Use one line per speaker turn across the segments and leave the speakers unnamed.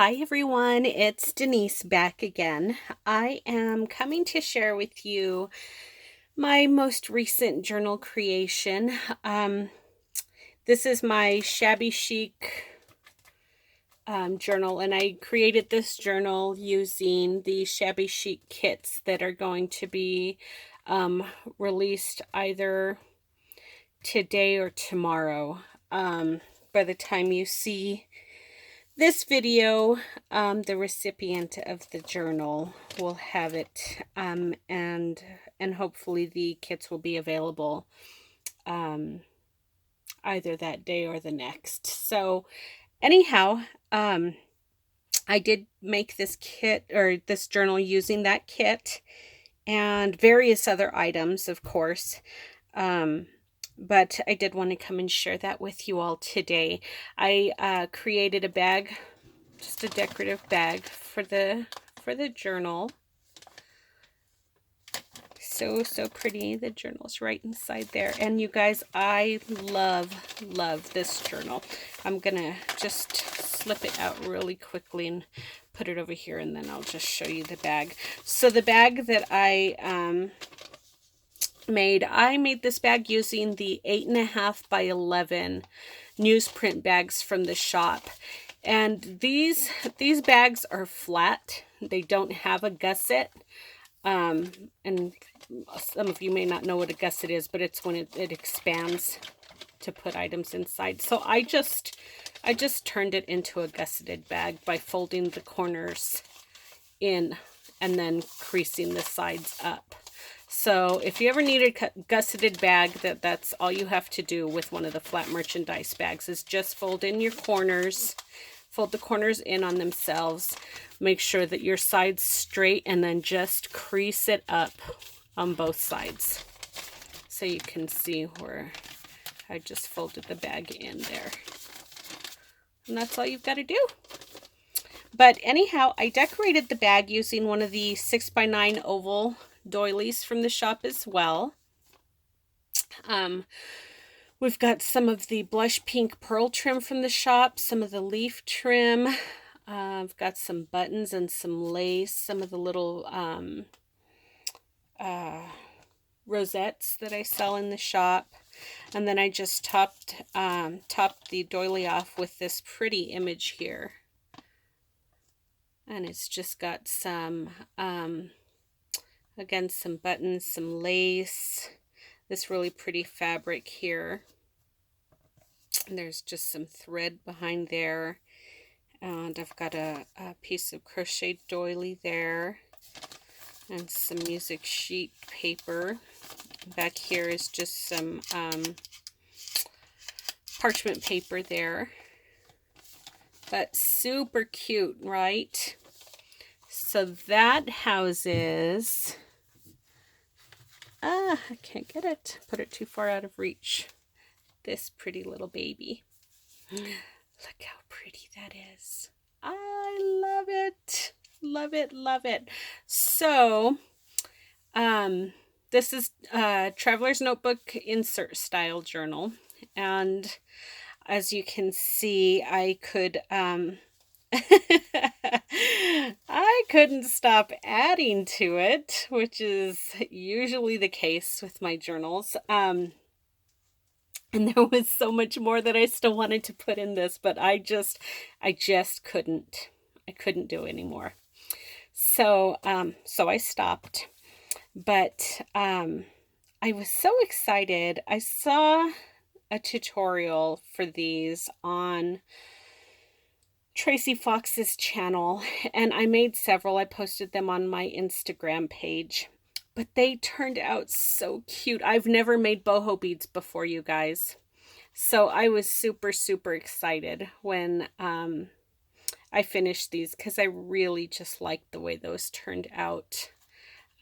Hi everyone, it's Denise back again. I am coming to share with you my most recent journal creation. This is my Shabby Chic journal, and I created this journal using the Shabby Chic kits that are going to be released either today or tomorrow. By the time you see this video, the recipient of the journal will have it, and hopefully the kits will be available either that day or the next. So anyhow, I did make this kit or this journal using that kit and various other items, of course. But I did want to come and share that with you all today. I created a bag, just a decorative bag for the journal. So pretty. The journal's right inside there. And you guys, I love this journal. I'm gonna just slip it out really quickly and put it over here, and then I'll just show you the bag. So the bag that I made this bag using the 8.5 by 11 newsprint bags from the shop. And these bags are flat. They don't have a gusset. And some of you may not know what a gusset is, but it's when it expands to put items inside. So I just turned it into a gusseted bag by folding the corners in and then creasing the sides up. So if you ever need a gusseted bag, that's all you have to do with one of the flat merchandise bags, is just fold in your corners, fold the corners in on themselves, make sure that your side's straight, and then just crease it up on both sides. So you can see where I just folded the bag in there. And that's all you've got to do. But anyhow, I decorated the bag using one of the 6x9 oval doilies from the shop as well. We've got some of the blush pink pearl trim from the shop, some of the leaf trim. I've got some buttons and some lace, some of the little rosettes that I sell in the shop. And then I just topped the doily off with this pretty image here. And it's just got some, again, some buttons, some lace, this really pretty fabric here. And there's just some thread behind there. And I've got a piece of crocheted doily there. And some music sheet paper. Back here is just some parchment paper there. But super cute, right? So that houses, I can't get it. Put it too far out of reach. This pretty little baby. Look how pretty that is. I love it. Love it, love it. So, this is Traveler's Notebook insert style journal. And as you can see, I couldn't stop adding to it, which is usually the case with my journals. And there was so much more that I still wanted to put in this, but I just couldn't. I couldn't do anymore. So I stopped. But I was so excited. I saw a tutorial for these on Tracy Fox's channel, and I made several. I posted them on my Instagram page, but they turned out so cute. I've never made boho beads before, you guys, so I was super excited when I finished these, because I really just liked the way those turned out.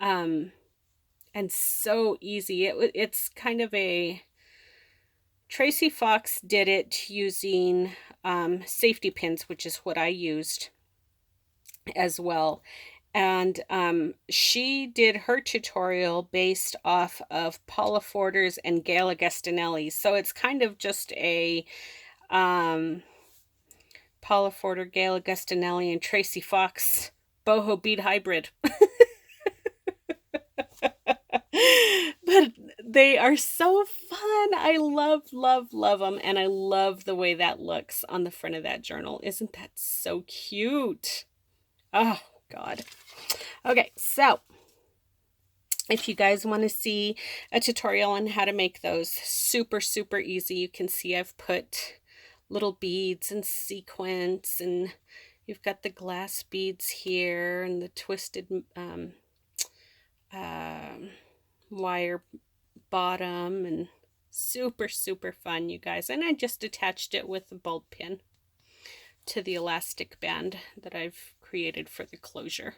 And so easy. It's kind of a, Tracy Fox did it using safety pins, which is what I used as well. And she did her tutorial based off of Paula Forder's and Gail Agostinelli's. So it's kind of just a Paula Forder, Gail Augustinelli, and Tracy Fox boho bead hybrid. But they are so fun. I love, love, love them. And I love the way that looks on the front of that journal. Isn't that so cute? Oh, God. Okay, so if you guys want to see a tutorial on how to make those, super, super easy. You can see I've put little beads and sequins, and you've got the glass beads here and the twisted wire bottom, and super, super fun, you guys. And I just attached it with a bulb pin to the elastic band that I've created for the closure.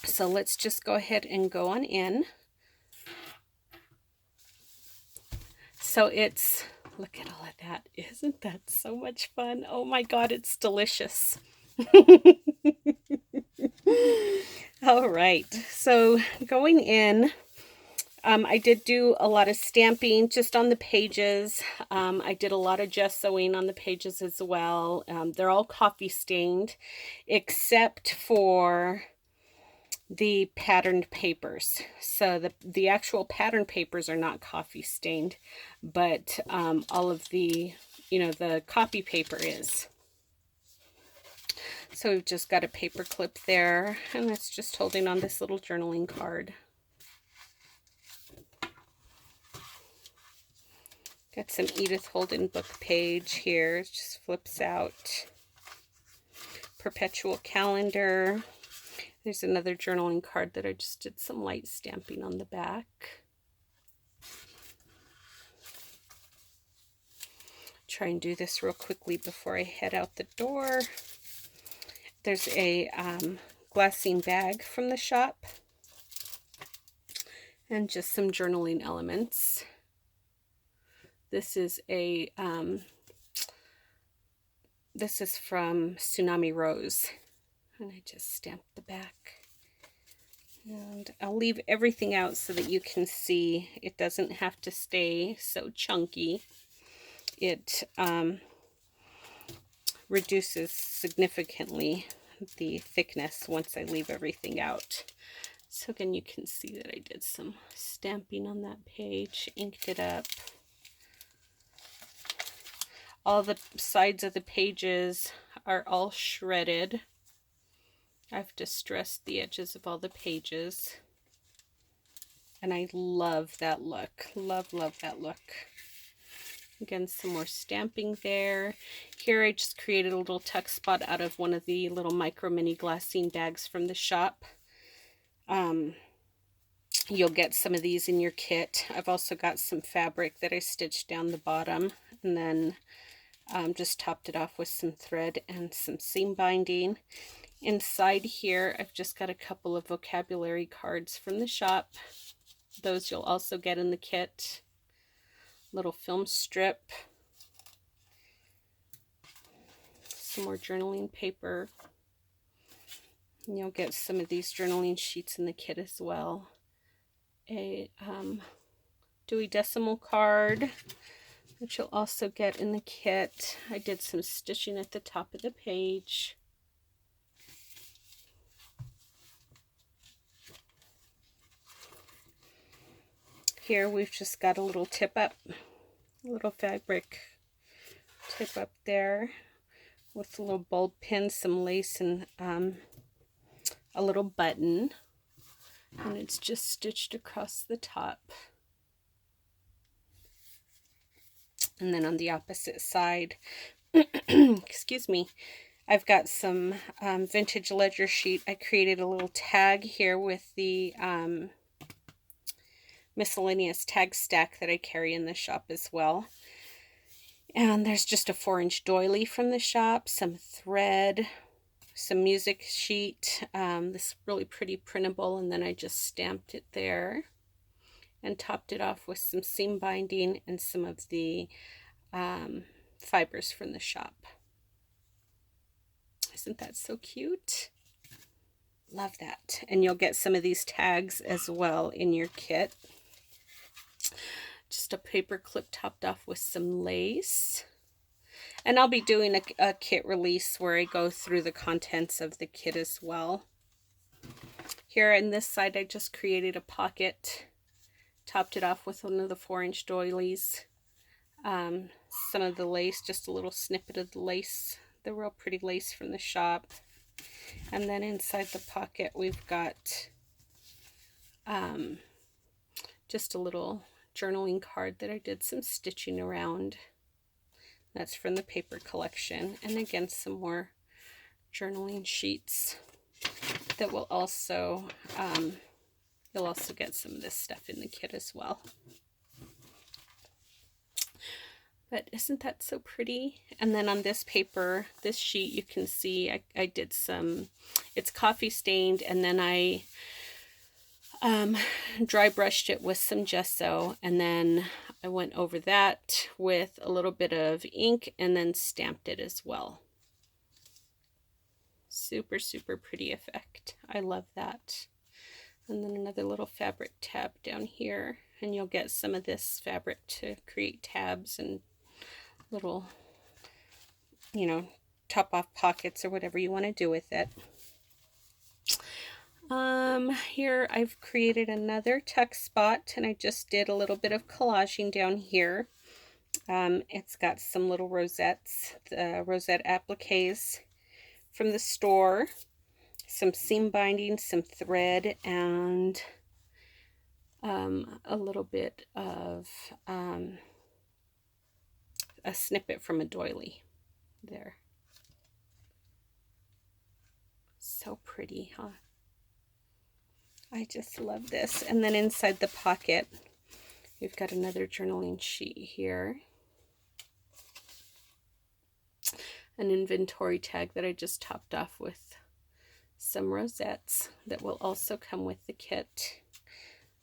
So let's just go ahead and go on in. So it's, look at all of that. Isn't that so much fun? Oh my God, it's delicious. All right, so going in, I did do a lot of stamping just on the pages. I did a lot of gessoing on the pages as well. They're all coffee stained, except for the patterned papers. So the actual pattern papers are not coffee stained, but all of the, the copy paper is. So we've just got a paper clip there, and it's just holding on this little journaling card. Got some Edith Holden book page here. It just flips out. Perpetual calendar. There's another journaling card that I just did some light stamping on the back. Try and do this real quickly before I head out the door. There's a glassine bag from the shop. And just some journaling elements. This is a this is from Tsunami Rose, and I just stamped the back. And I'll leave everything out so that you can see it doesn't have to stay so chunky. It reduces significantly the thickness once I leave everything out. So again, you can see that I did some stamping on that page, inked it up. All the sides of the pages are all shredded. I've distressed the edges of all the pages. And I love that look. Love, love that look. Again, some more stamping there. Here I just created a little tuck spot out of one of the little micro mini glassine bags from the shop. You'll get some of these in your kit. I've also got some fabric that I stitched down the bottom, and then just topped it off with some thread and some seam binding. Inside here, I've just got a couple of vocabulary cards from the shop. Those you'll also get in the kit. Little film strip. Some more journaling paper. And you'll get some of these journaling sheets in the kit as well. A Dewey Decimal card, which you'll also get in the kit. I did some stitching at the top of the page. Here we've just got a little tip up, a little fabric tip up there with a little bulb pin, some lace, and a little button. And it's just stitched across the top. And then on the opposite side, excuse me, I've got some vintage ledger sheet. I created a little tag here with the miscellaneous tag stack that I carry in the shop as well. And there's just a 4-inch doily from the shop, some thread, some music sheet, this really pretty printable, and then I just stamped it there and topped it off with some seam binding and some of the fibers from the shop. Isn't that so cute? Love that. And you'll get some of these tags as well in your kit. Just a paper clip topped off with some lace. And I'll be doing a kit release where I go through the contents of the kit as well. Here on this side, I just created a pocket, topped it off with one of the 4-inch doilies. Some of the lace, just a little snippet of the lace, the real pretty lace from the shop. And then inside the pocket, we've got just a little journaling card that I did some stitching around. That's from the paper collection. And again, some more journaling sheets that will also, you'll also get some of this stuff in the kit as well. But isn't that so pretty? And then on this paper, this sheet, you can see I did some, it's coffee stained, and then I dry brushed it with some gesso, and then I went over that with a little bit of ink and then stamped it as well. Super, super pretty effect. I love that. And then another little fabric tab down here, and you'll get some of this fabric to create tabs and little, you know, top off pockets or whatever you want to do with it. Here I've created another tuck spot, and I just did a little bit of collaging down here. It's got some little rosettes, the rosette appliques from the store, some seam binding, some thread, and a little bit of a snippet from a doily there. So pretty, huh? I just love this. And then inside the pocket, we've got another journaling sheet here. An inventory tag that I just topped off with some rosettes that will also come with the kit.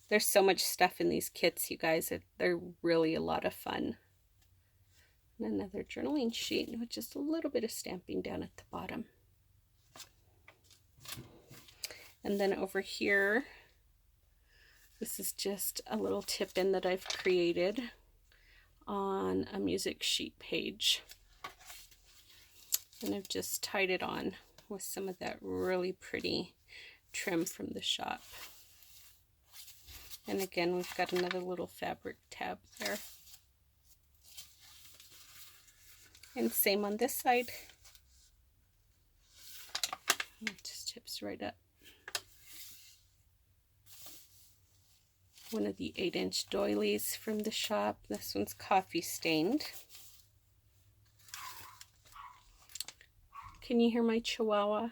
There's so much stuff in these kits, you guys. They're really a lot of fun. And another journaling sheet with just a little bit of stamping down at the bottom. And then over here, this is just a little tip-in that I've created on a music sheet page. And I've just tied it on with some of that really pretty trim from the shop. And again, we've got another little fabric tab there. And same on this side. It just tips right up. One of the 8-inch doilies from the shop. This one's coffee stained. Can you hear my chihuahua?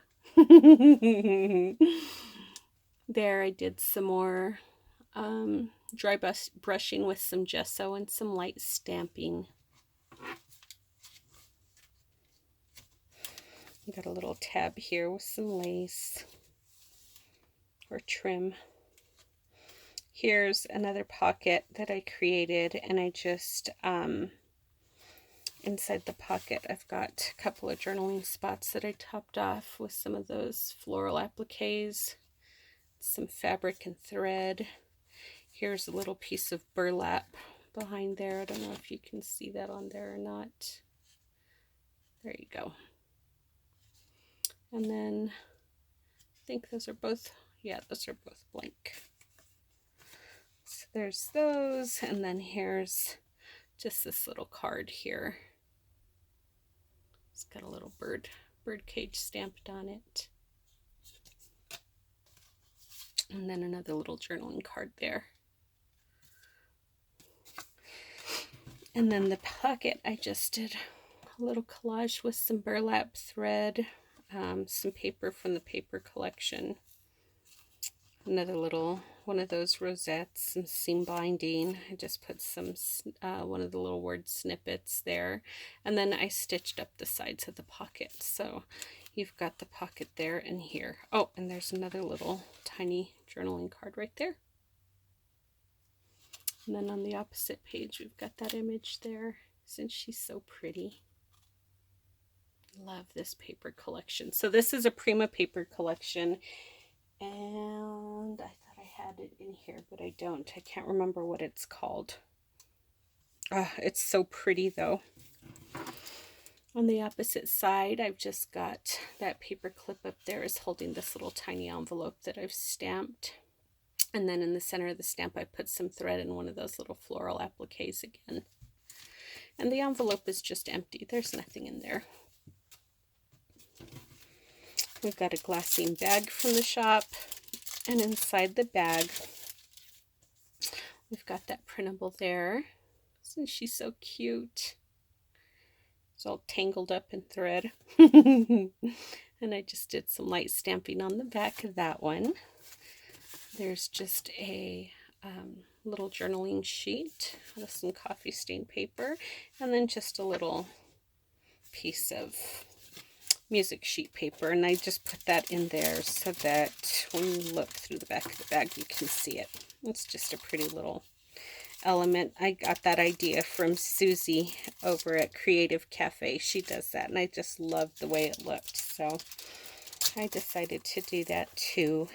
There, I did some more dry brushing with some gesso and some light stamping. Got a little tab here with some lace or trim. Here's another pocket that I created, and I just, inside the pocket, I've got a couple of journaling spots that I topped off with some of those floral appliques, some fabric and thread. Here's a little piece of burlap behind there. I don't know if you can see that on there or not. There you go. And then I think those are both, yeah, those are both blank. So there's those, and then here's just this little card here. It's got a little bird cage stamped on it. And then another little journaling card there. And then the pocket, I just did a little collage with some burlap thread, some paper from the paper collection. Another little one of those rosettes and seam binding. I just put some one of the little word snippets there, and then I stitched up the sides of the pocket. So you've got the pocket there and here. Oh, and there's another little tiny journaling card right there. And then on the opposite page, we've got that image there, since she's so pretty. Love this paper collection. So this is a Prima paper collection, and I thought I had it in here, but I don't. I can't remember what it's called. It's so pretty though. On the opposite side, I've just got that paper clip up there is holding this little tiny envelope that I've stamped. And then in the center of the stamp, I put some thread in one of those little floral appliques again. And the envelope is just empty. There's nothing in there. We've got a glassine bag from the shop. And inside the bag, we've got that printable there. Isn't she so cute? It's all tangled up in thread. And I just did some light stamping on the back of that one. There's just a little journaling sheet with some coffee stain paper, and then just a little piece of music sheet paper. And I just put that in there so that when you look through the back of the bag, you can see it. It's just a pretty little element. I got that idea from Susie over at Creative Cafe. She does that, and I just loved the way it looked, so I decided to do that too.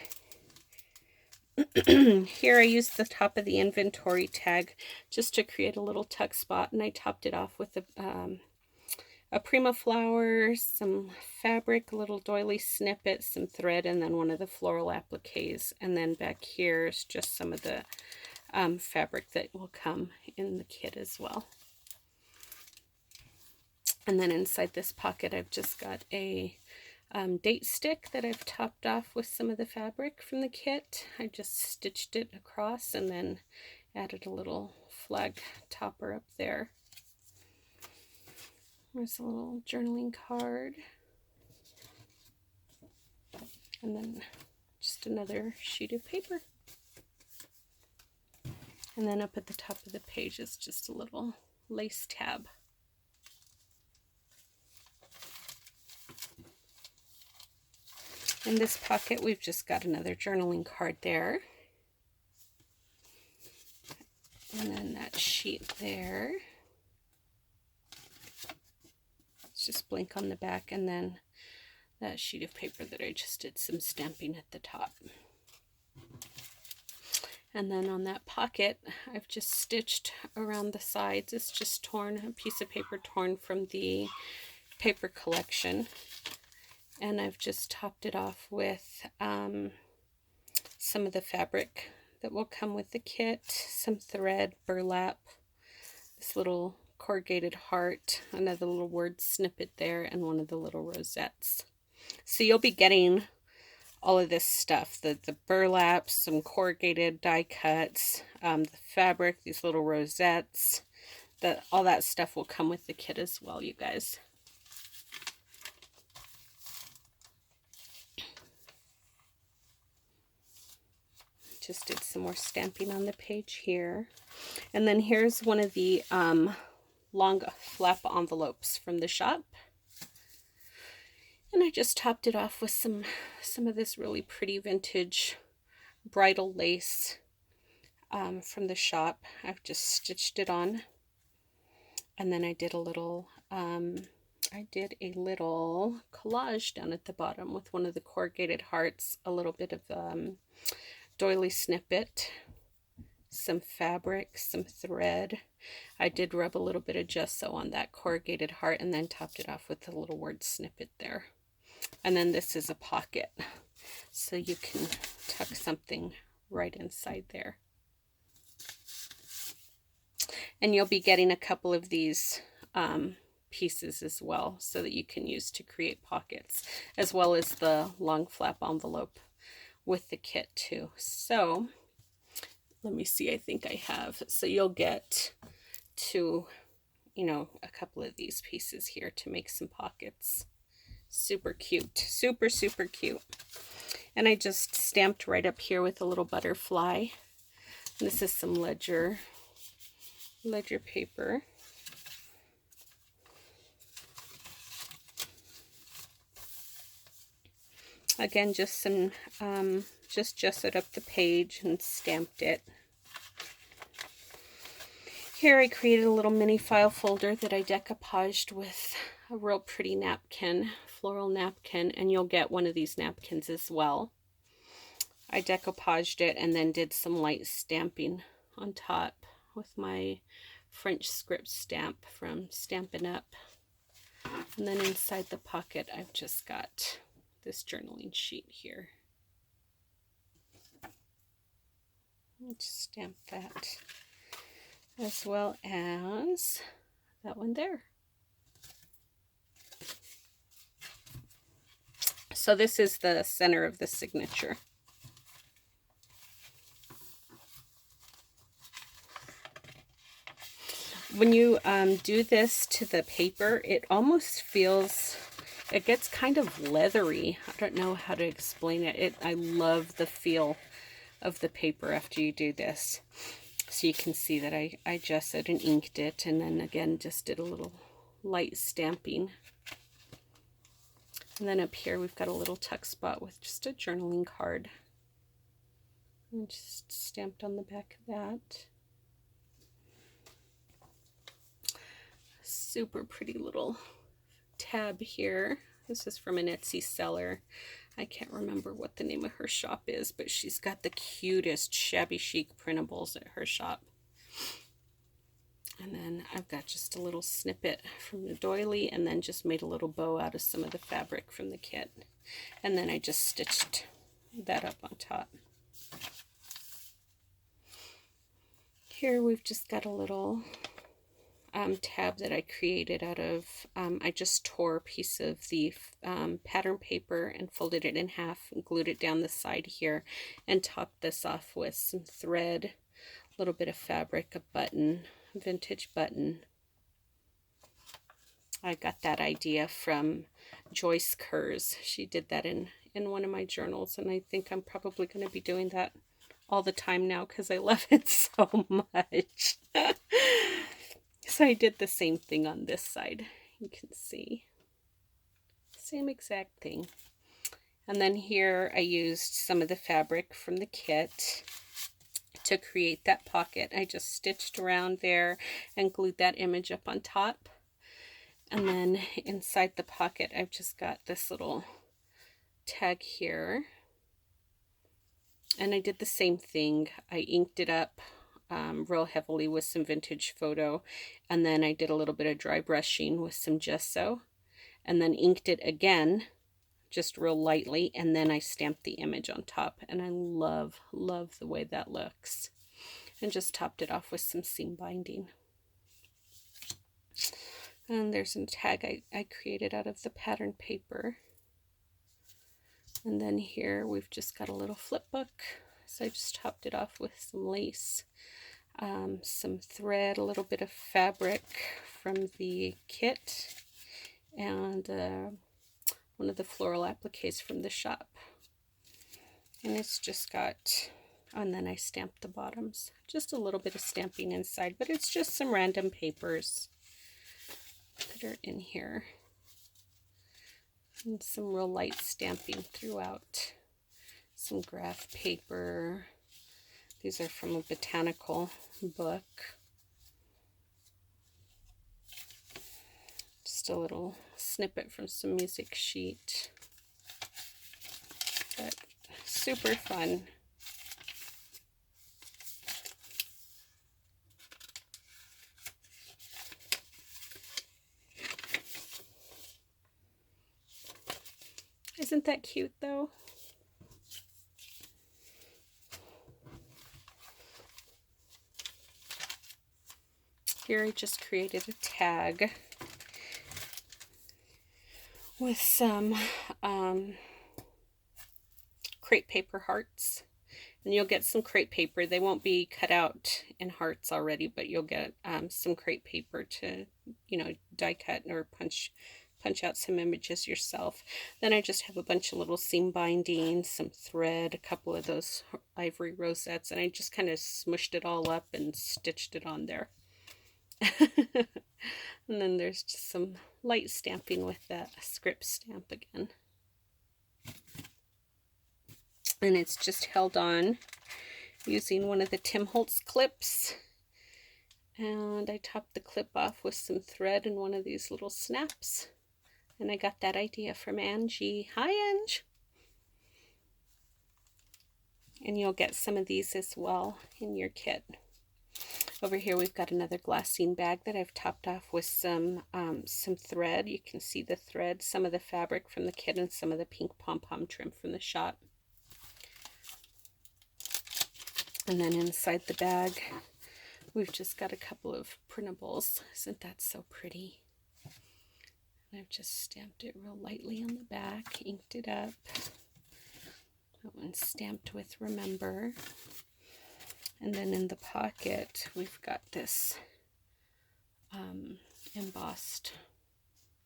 Here I used the top of the inventory tag just to create a little tuck spot, and I topped it off with a Prima flower, some fabric, a little doily snippet, some thread, and then one of the floral appliques. And then back here is just some of the fabric that will come in the kit as well. And then inside this pocket, I've just got a date stick that I've topped off with some of the fabric from the kit. I just stitched it across and then added a little flag topper up there. There's a little journaling card. And then just another sheet of paper. And then up at the top of the page is just a little lace tab. In this pocket, we've just got another journaling card there. And then that sheet there. It's just blank on the back, and then that sheet of paper that I just did some stamping at the top. And then on that pocket, I've just stitched around the sides. It's just torn, a piece of paper torn from the paper collection. And I've just topped it off with some of the fabric that will come with the kit, some thread, burlap, this little corrugated heart, another little word snippet there, and one of the little rosettes. So you'll be getting all of this stuff, the burlap, some corrugated die cuts, the fabric, these little rosettes, all that stuff will come with the kit as well, you guys. Just did some more stamping on the page here. And then here's one of the long flap envelopes from the shop. And I just topped it off with some of this really pretty vintage bridal lace from the shop. I've just stitched it on. And then I did a little collage down at the bottom with one of the corrugated hearts, a little bit of doily snippet, some fabric, some thread. I did rub a little bit of gesso on that corrugated heart and then topped it off with a little word snippet there. And then this is a pocket, so you can tuck something right inside there. And you'll be getting a couple of these pieces as well, so that you can use to create pockets, as well as the long flap envelope with the kit too. So let me see, I think I have, so you'll get to, a couple of these pieces here to make some pockets. Super cute, super cute. And I just stamped right up here with a little butterfly. This is some ledger paper. Again, just some, just gessoed up the page and stamped it. Here I created a little mini file folder that I decoupaged with a real pretty napkin, floral napkin, and you'll get one of these napkins as well. I decoupaged it and then did some light stamping on top with my French script stamp from Stampin' Up. And then inside the pocket, I've just got this journaling sheet here. I'll just stamp that, as well as that one there. So this is the center of the signature. When you do this to the paper, it almost feels, it gets kind of leathery. I don't know how to explain it. I love the feel of the paper after you do this. So you can see that I adjusted and inked it, and then again just did a little light stamping. And then up here we've got a little tuck spot with just a journaling card. And just stamped on the back of that. Super pretty little tab here. This is from an Etsy seller. I can't remember what the name of her shop is, but she's got the cutest Shabby Chic printables at her shop. And then I've got just a little snippet from the doily, and then just made a little bow out of some of the fabric from the kit. And then I just stitched that up on top. Here we've just got a little tab that I created out of, I just tore a piece of the pattern paper and folded it in half and glued it down the side here, and topped this off with some thread, a little bit of fabric, a button, vintage button. I got that idea from Joyce Kerrs. She did that in one of my journals, and I think I'm probably going to be doing that all the time now because I love it so much. So I did the same thing on this side. You can see. Same exact thing. And then here I used some of the fabric from the kit to create that pocket. I just stitched around there and glued that image up on top. And then inside the pocket, I've just got this little tag here. And I did the same thing. I inked it up real heavily with some vintage photo, and then I did a little bit of dry brushing with some gesso, and then inked it again just real lightly, and then I stamped the image on top, and I love the way that looks. And just topped it off with some seam binding. And there's a tag I created out of the pattern paper. And then here we've just got a little flip book, so I just topped it off with some lace, some thread, a little bit of fabric from the kit, and one of the floral appliques from the shop. And it's just got, and then I stamped the bottoms. Just a little bit of stamping inside, but it's just some random papers that are in here. And some real light stamping throughout. Some graph paper. These are from a botanical book. Just a little snippet from some music sheet. But super fun. Isn't that cute though? Here I just created a tag with some crepe paper hearts. And you'll get some crepe paper. They won't be cut out in hearts already, but you'll get some crepe paper to, you know, die cut or punch out some images yourself. Then I just have a bunch of little seam bindings, some thread, a couple of those ivory rosettes, and I just kind of smushed it all up and stitched it on there. And then there's just some light stamping with that script stamp again. And it's just held on using one of the Tim Holtz clips. And I topped the clip off with some thread and one of these little snaps. And I got that idea from Angie. Hi, Angie! And you'll get some of these as well in your kit. Over here we've got another glassine bag that I've topped off with some thread. You can see the thread, some of the fabric from the kit, and some of the pink pom-pom trim from the shop. And then inside the bag, we've just got a couple of printables. Isn't that so pretty? And I've just stamped it real lightly on the back, inked it up. That one's stamped with Remember. And then in the pocket, we've got this embossed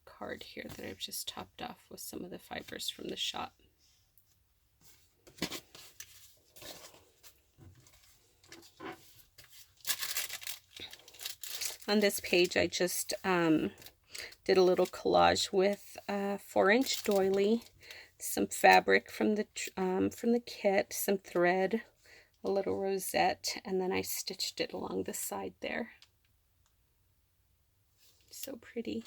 card here that I've just topped off with some of the fibers from the shop. On this page, I just did a little collage with a 4-inch doily, some fabric from the kit, some thread, a little rosette, and then I stitched it along the side there. So pretty.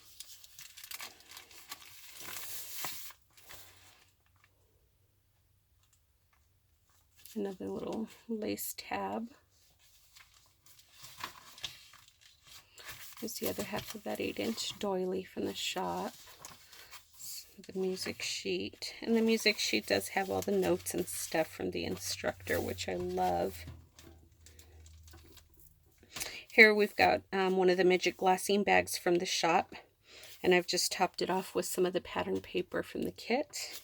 Another little lace tab. Here's the other half of that 8-inch doily from the shop. The music sheet. And the music sheet does have all the notes and stuff from the instructor, which I love. Here we've got one of the midget glassine bags from the shop, and I've just topped it off with some of the pattern paper from the kit.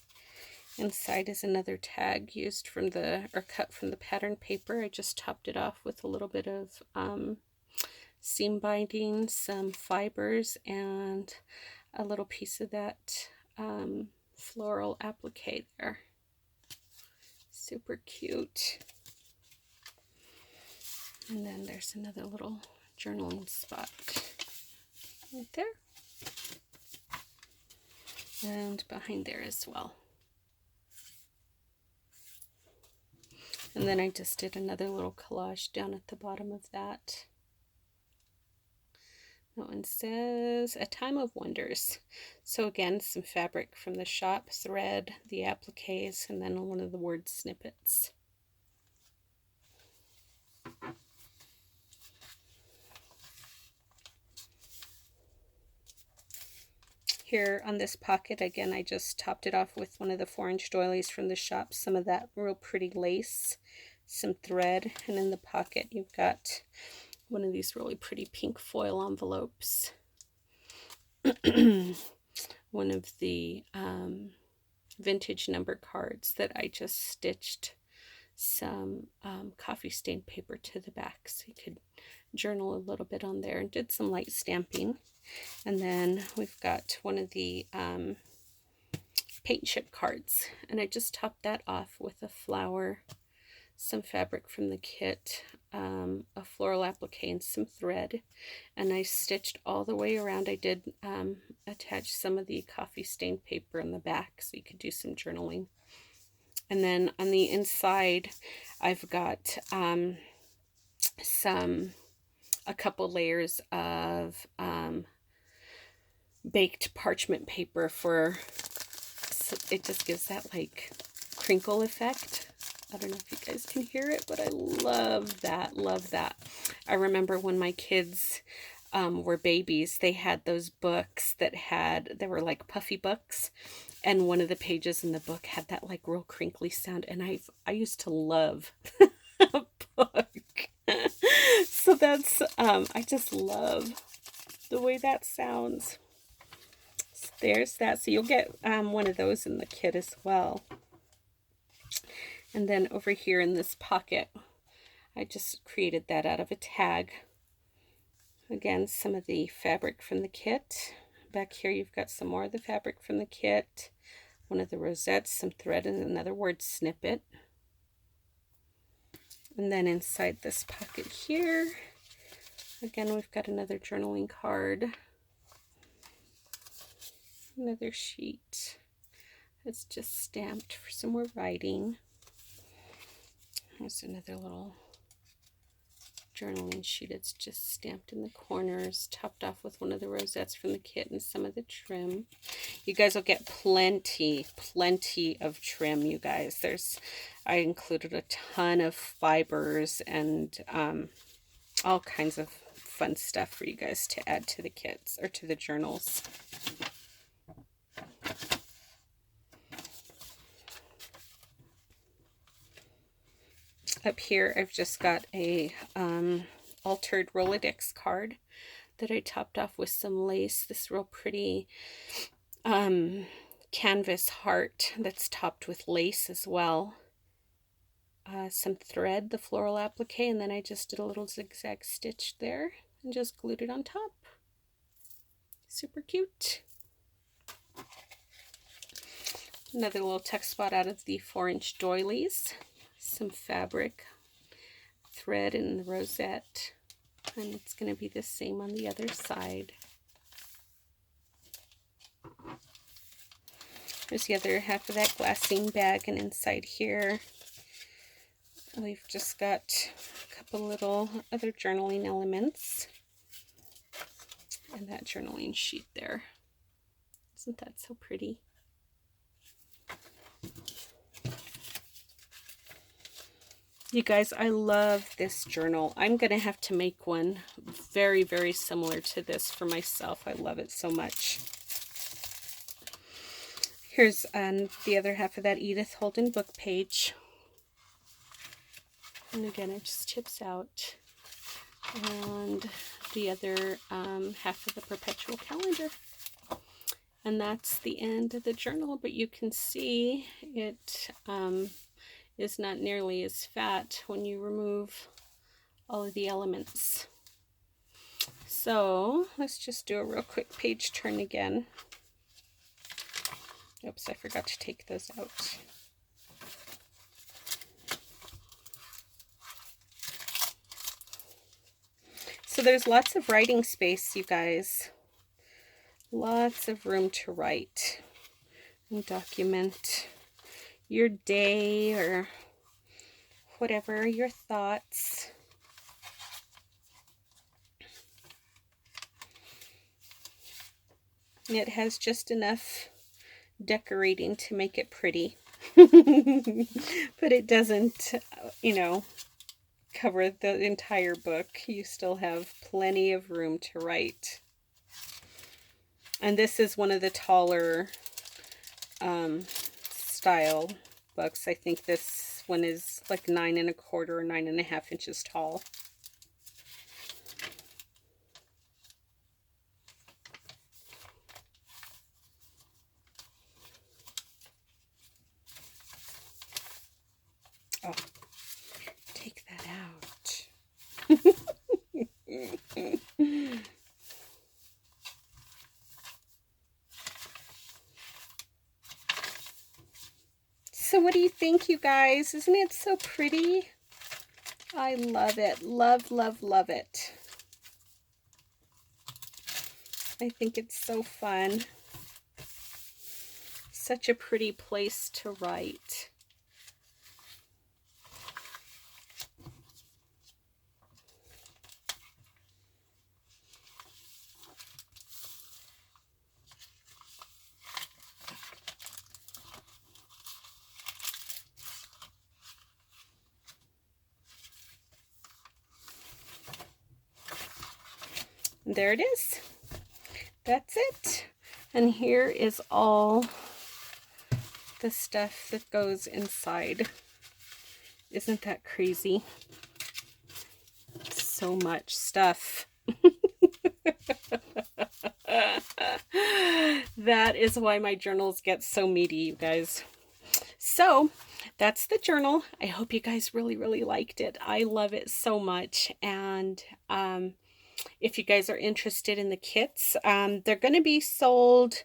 Inside is another tag used from cut from the pattern paper. I just topped it off with a little bit of seam binding, some fibers, and a little piece of that floral applique there. Super cute. And then there's another little journaling spot right there. And behind there as well. And then I just did another little collage down at the bottom of that. That one says, A Time of Wonders. So again, some fabric from the shop, thread, the appliques, and then one of the word snippets. Here on this pocket, again, I just topped it off with one of the 4-inch doilies from the shop, some of that real pretty lace, some thread, and in the pocket you've got one of these really pretty pink foil envelopes. One of the vintage number cards that I just stitched some coffee stained paper to the back so you could journal a little bit on there, and did some light stamping. And then we've got one of the paint chip cards, and I just topped that off with a flower, some fabric from the kit, a floral applique, and some thread, and I stitched all the way around. I did attach some of the coffee stained paper in the back so you could do some journaling. And then on the inside I've got a couple layers of baked parchment paper so it just gives that like crinkle effect. I don't know if you guys can hear it, but I love that, love that. I remember when my kids were babies, they had those books they were like puffy books, and one of the pages in the book had that like real crinkly sound, and I used to love a book. So that's, I just love the way that sounds. So there's that. So you'll get one of those in the kit as well. And then over here in this pocket, I just created that out of a tag. Again, some of the fabric from the kit. Back here you've got some more of the fabric from the kit, one of the rosettes, some thread, and another word snippet. And then inside this pocket here, again, we've got another journaling card, another sheet that's just stamped for some more writing. There's another little journaling sheet. It's just stamped in the corners, topped off with one of the rosettes from the kit and some of the trim. You guys will get plenty of trim, you guys. I included a ton of fibers and all kinds of fun stuff for you guys to add to the kits or to the journals. Up here, I've just got a altered Rolodex card that I topped off with some lace. This real pretty canvas heart that's topped with lace as well. Some thread, the floral applique, and then I just did a little zigzag stitch there and just glued it on top. Super cute. Another little tuck spot out of the 4-inch doilies. Some fabric, thread, and the rosette, and it's going to be the same on the other side. There's the other half of that glassine bag, and inside here we've just got a couple little other journaling elements and that journaling sheet there. Isn't that so pretty? You guys, I love this journal. I'm going to have to make one very, very similar to this for myself. I love it so much. Here's the other half of that Edith Holden book page. And again, it just chips out. And the other half of the perpetual calendar. And that's the end of the journal, but you can see it is not nearly as fat when you remove all of the elements. So let's just do a real quick page turn again. Oops, I forgot to take those out. So there's lots of writing space, you guys. Lots of room to write and document your day or whatever, your thoughts. It has just enough decorating to make it pretty. But it doesn't, you know, cover the entire book. You still have plenty of room to write. And this is one of the taller style books. I think this one is like 9 1/4 or 9 1/2 inches tall. Oh, take that out. So what do you think, you guys? Isn't it so pretty? I love it. Love, love, love it. I think it's so fun. Such a pretty place to write. There it is. That's it. And here is all the stuff that goes inside. Isn't that crazy? So much stuff. That is why my journals get so meaty, you guys. So that's the journal. I hope you guys really, really liked it. I love it so much. And if you guys are interested in the kits, they're going to be sold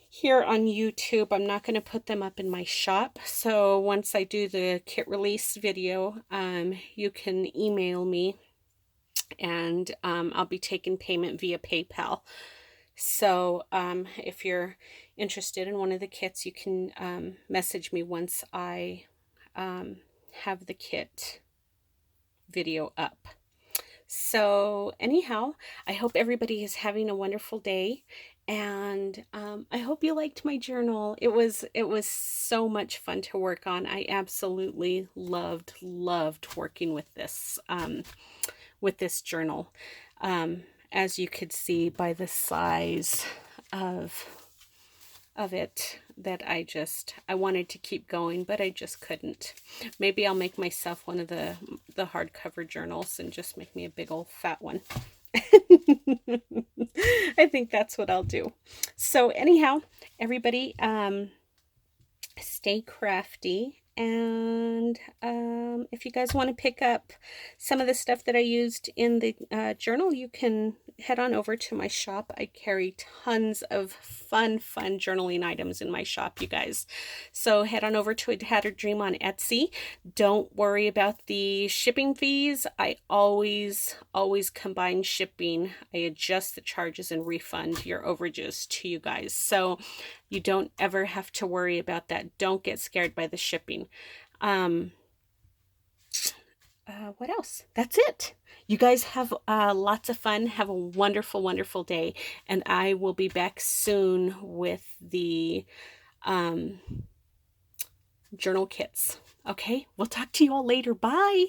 here on YouTube. I'm not going to put them up in my shop. So once I do the kit release video, you can email me and I'll be taking payment via PayPal. So if you're interested in one of the kits, you can message me once I have the kit video up. So anyhow, I hope everybody is having a wonderful day, and I hope you liked my journal. It was so much fun to work on. I absolutely loved working with this with this journal. As you could see by the size of it, that I wanted to keep going, but I just couldn't. Maybe I'll make myself one of the hardcover journals and just make me a big old fat one. I think that's what I'll do. So anyhow, everybody, stay crafty. And if you guys want to pick up some of the stuff that I used in the journal, you can head on over to my shop. I carry tons of fun journaling items in my shop, you guys. So head on over to A Tattered Dream on Etsy. Don't worry about the shipping fees. I always combine shipping. I adjust the charges and refund your overages to you guys. So you don't ever have to worry about that. Don't get scared by the shipping. What else? That's it. You guys have lots of fun. Have a wonderful day. And I will be back soon with the journal kits. Okay, we'll talk to you all later. Bye.